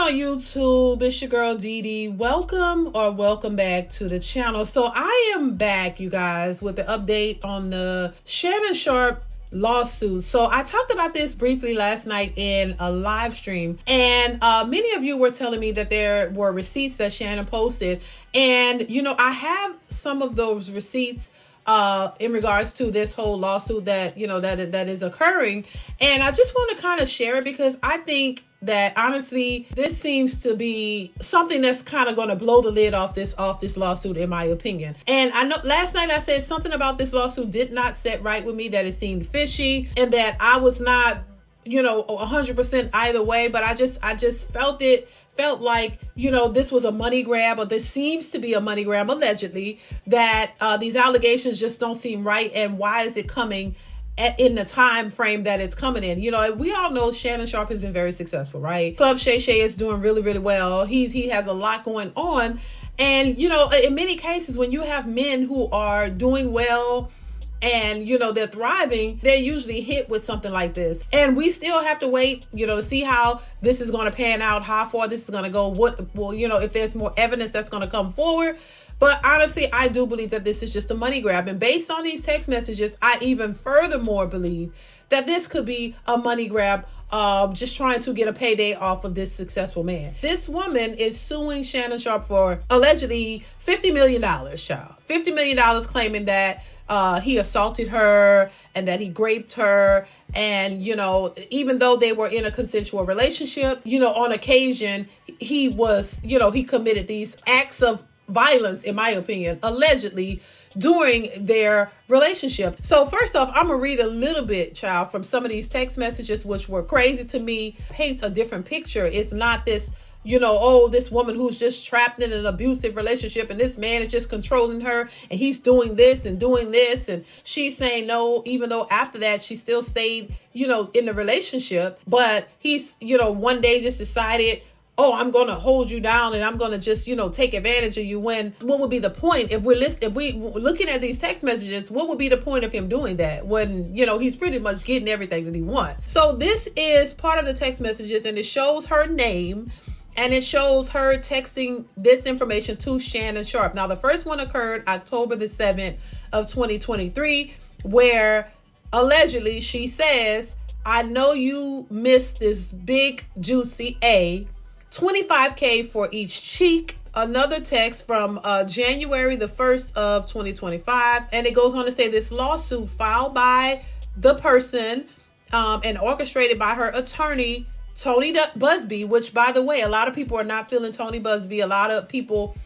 on YouTube? It's your girl DeeDee. Welcome back to the channel. So I am back, you guys, with the update on the Shannon Sharpe lawsuit. So I talked about this briefly last night in a live stream, and many of you were telling me that there were receipts that Shannon posted, and I have some of those receipts in regards to this whole lawsuit that that is occurring, and I just want to kind of share it because I think that honestly this seems to be something that's kind of going to blow the lid off this lawsuit, in my opinion. And I know last night I said something about this lawsuit did not sit right with me, that it seemed fishy, and that I was not 100% either way, but I just felt like this was a money grab, or this seems to be a money grab, allegedly, that these allegations just don't seem right. And why is it coming in the time frame that it's coming in? We all know Shannon Sharpe has been very successful, right? Club Shay Shay is doing really, really well. He has a lot going on, and in many cases when you have men who are doing well and they're thriving, they're usually hit with something like this. And we still have to wait, to see how this is going to pan out, how far this is going to go, if there's more evidence that's going to come forward. But honestly, I do believe that this is just a money grab. And based on these text messages, I even furthermore believe that this could be a money grab, just trying to get a payday off of this successful man. This woman is suing Shannon Sharpe for allegedly $50 million, child. $50 million, claiming that he assaulted her and that he raped her. And, even though they were in a consensual relationship, on occasion, he was, he committed these acts of violence, in my opinion, allegedly, during their relationship. So first off, I'm gonna read a little bit, child, from some of these text messages, which were crazy to me. Paints a different picture. It's not this, this woman who's just trapped in an abusive relationship and this man is just controlling her and he's doing this and she's saying no, even though after that she still stayed, in the relationship. But he's, one day just decided, I'm going to hold you down and I'm going to just, take advantage of you. When, what would be the point if we looking at these text messages, what would be the point of him doing that when, he's pretty much getting everything that he wants? So this is part of the text messages, and it shows her name and it shows her texting this information to Shannon Sharpe. Now, the first one occurred October the 7th of 2023, where allegedly she says, "I know you missed this big juicy A. $25K for each cheek." Another text from January the 1st of 2025. And it goes on to say, "This lawsuit filed by the person and orchestrated by her attorney, Tony Busby," which, by the way, a lot of people are not feeling Tony Busby. A lot of people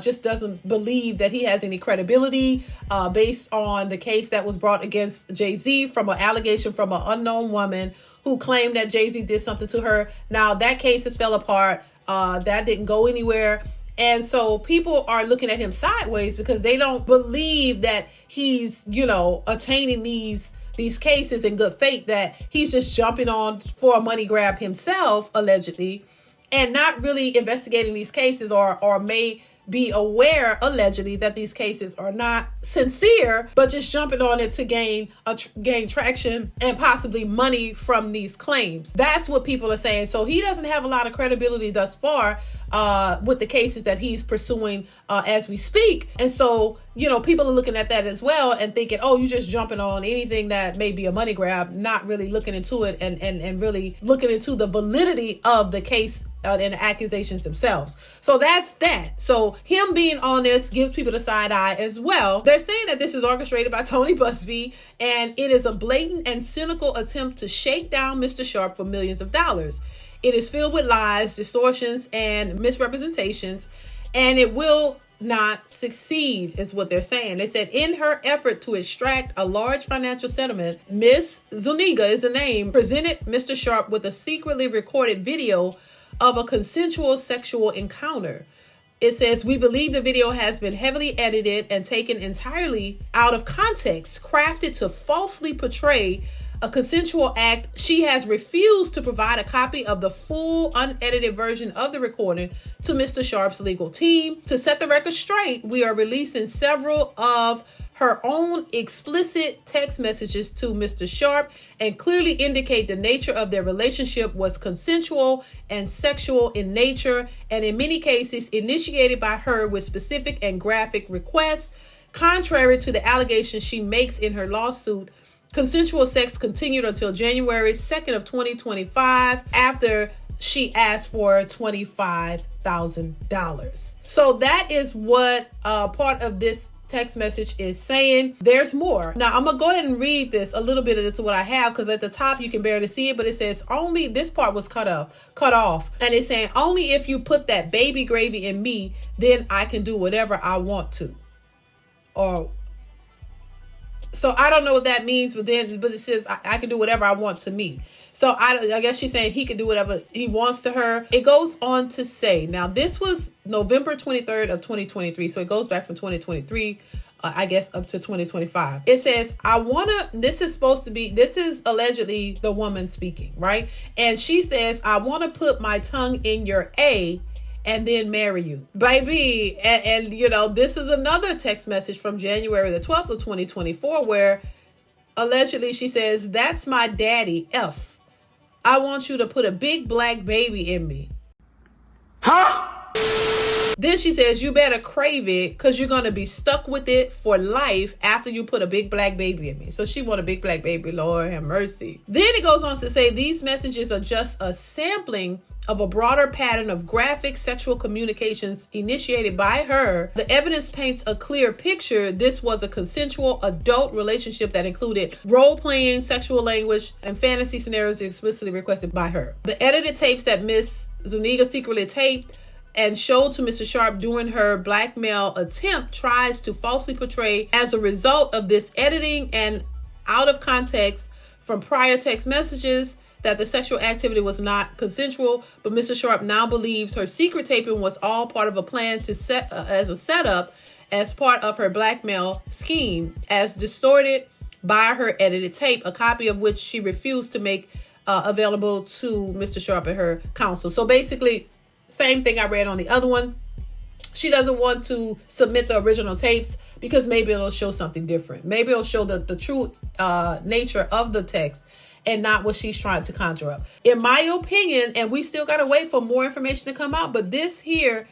just doesn't believe that he has any credibility based on the case that was brought against Jay-Z from an allegation from an unknown woman who claimed that Jay-Z did something to her. Now, that case has fell apart. That didn't go anywhere. And so people are looking at him sideways because they don't believe that he's, attaining these cases in good faith, that he's just jumping on for a money grab himself, allegedly, and not really investigating these cases, or may be aware, allegedly, that these cases are not sincere, but just jumping on it to gain traction and possibly money from these claims. That's what people are saying. So he doesn't have a lot of credibility thus far with the cases that he's pursuing as we speak. And so, people are looking at that as well and thinking, oh, you're just jumping on anything that may be a money grab, not really looking into it and really looking into the validity of the case and the accusations themselves. So that's that. So him being on this gives people the side eye as well. They're saying that this is orchestrated by Tony Busby, and it is a blatant and cynical attempt to shake down Mr. Sharpe for millions of dollars. It is filled with lies, distortions, and misrepresentations, and it will not succeed, is what they're saying. They said, in her effort to extract a large financial settlement, Miss Zuniga is the name, presented Mr. Sharpe with a secretly recorded video of a consensual sexual encounter. It says, "We believe the video has been heavily edited and taken entirely out of context, crafted to falsely portray a consensual act. She has refused to provide a copy of the full unedited version of the recording to Mr. Sharpe's legal team. To set the record straight, we are releasing several of her own explicit text messages to Mr. Sharpe and clearly indicate the nature of their relationship was consensual and sexual in nature, and in many cases initiated by her with specific and graphic requests. Contrary to the allegations she makes in her lawsuit, consensual sex continued until January 2nd of 2025 after she asked for $25,000. So that is what part of this text message is saying. There's more. Now I'm gonna go ahead and read this, a little bit of this, what I have, because at the top you can barely see it, but it says only, this part was cut off, and it's saying only if you put that baby gravy in me, then I can do whatever I want to. Or so I don't know what that means, but it says I can do whatever I want to me. So I guess she's saying he can do whatever he wants to her. It goes on to say, now this was November 23rd of 2023. So it goes back from 2023, I guess up to 2025. It says, this is allegedly the woman speaking, right? And she says, I want to put my tongue in your A and then marry you, baby. And you know, this is another text message from January the 12th of 2024, where allegedly she says, that's my daddy, F. I want you to put a big black baby in me. Huh? Then she says, you better crave it because you're going to be stuck with it for life after you put a big black baby in me. So she want a big black baby, Lord have mercy. Then it goes on to say, these messages are just a sampling of a broader pattern of graphic sexual communications initiated by her. The evidence paints a clear picture. This was a consensual adult relationship that included role-playing, sexual language, and fantasy scenarios explicitly requested by her. The edited tapes that Miss Zuniga secretly taped and showed to Mr. Sharpe during her blackmail attempt tries to falsely portray, as a result of this editing and out of context from prior text messages, that the sexual activity was not consensual, but Mr. Sharpe now believes her secret taping was all part of a plan to set as a setup as part of her blackmail scheme, as distorted by her edited tape, a copy of which she refused to make available to Mr. Sharpe and her counsel. So basically, same thing I read on the other one. She doesn't want to submit the original tapes because maybe it'll show something different. Maybe it'll show the true nature of the text and not what she's trying to conjure up. In my opinion, and we still got to wait for more information to come out, but this here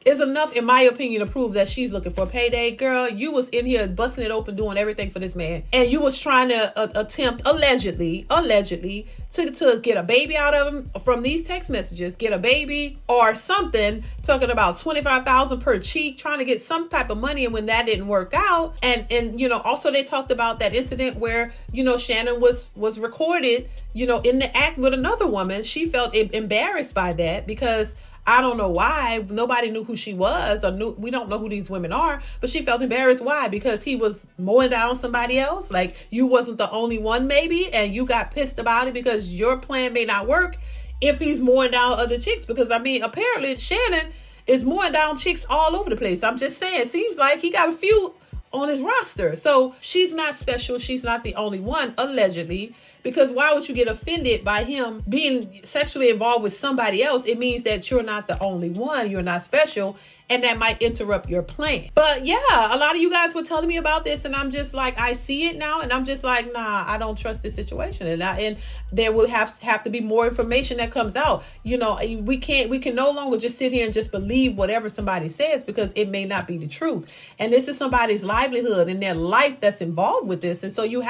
is enough, in my opinion, to prove that she's looking for a payday. Girl, you was in here busting it open, doing everything for this man. And you was trying to attempt, allegedly, to get a baby out of him from these text messages, get a baby or something, talking about $25,000 per cheek, trying to get some type of money. And when that didn't work out, and you know, also they talked about that incident where, you know, Shannon was recorded, you know, in the act with another woman. She felt embarrassed by that because I don't know why. Nobody knew who she was, or we don't know who these women are, but she felt embarrassed. Why? Because he was mowing down somebody else. Like, you wasn't the only one maybe, and you got pissed about it because your plan may not work if he's mowing down other chicks. Because I mean, apparently Shannon is mowing down chicks all over the place. I'm just saying, it seems like he got a few on his roster. So she's not special. She's not the only one, allegedly. Because why would you get offended by him being sexually involved with somebody else? It means that you're not the only one. You're not special. And that might interrupt your plan. But yeah, a lot of you guys were telling me about this, and I'm just like, I see it now, and I'm just like, nah, I don't trust this situation. And there will have to be more information that comes out. You know, we can no longer just sit here and just believe whatever somebody says, because it may not be the truth. And this is somebody's livelihood and their life that's involved with this. And so you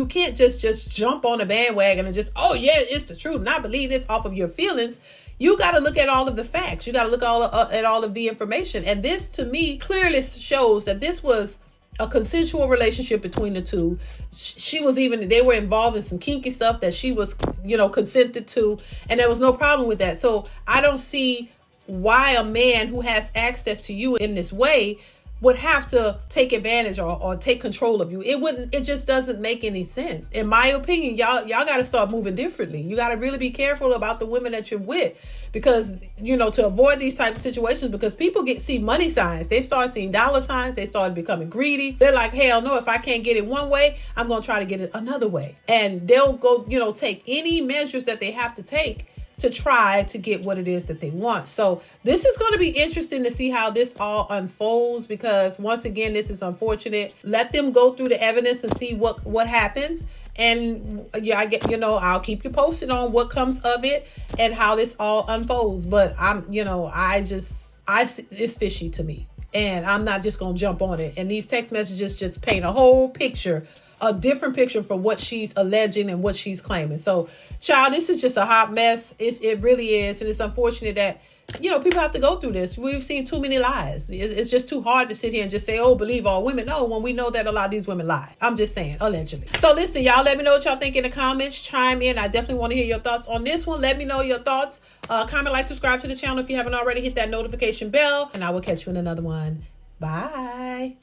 can't just jump on a bandwagon and just, oh yeah, it's the truth, not believe this off of your feelings. You got to look at all of the facts. You got to look at all of the information. And this, to me, clearly shows that this was a consensual relationship between the two. They were involved in some kinky stuff that she was, you know, consented to. And there was no problem with that. So I don't see why a man who has access to you in this way would have to take advantage or take control of you. It just doesn't make any sense. In my opinion, y'all got to start moving differently. You got to really be careful about the women that you're with, because, you know, to avoid these types of situations, because people see money signs. They start seeing dollar signs. They start becoming greedy. They're like, hell no, if I can't get it one way, I'm going to try to get it another way. And they'll go, you know, take any measures that they have to take to try to get what it is that they want. So this is going to be interesting to see how this all unfolds, because once again, this is unfortunate. Let them go through the evidence and see what happens. And yeah, I'll keep you posted on what comes of it and how this all unfolds. But it's fishy to me, and I'm not just going to jump on it. And these text messages just paint a whole picture, a different picture for what she's alleging and what she's claiming. So, child, this is just a hot mess. It really is. And it's unfortunate that, people have to go through this. We've seen too many lies. It's just too hard to sit here and just say, oh, believe all women. No, when we know that a lot of these women lie. I'm just saying, allegedly. So listen, y'all, let me know what y'all think in the comments. Chime in. I definitely want to hear your thoughts on this one. Let me know your thoughts. Comment, like, subscribe to the channel if you haven't already. Hit that notification bell. And I will catch you in another one. Bye.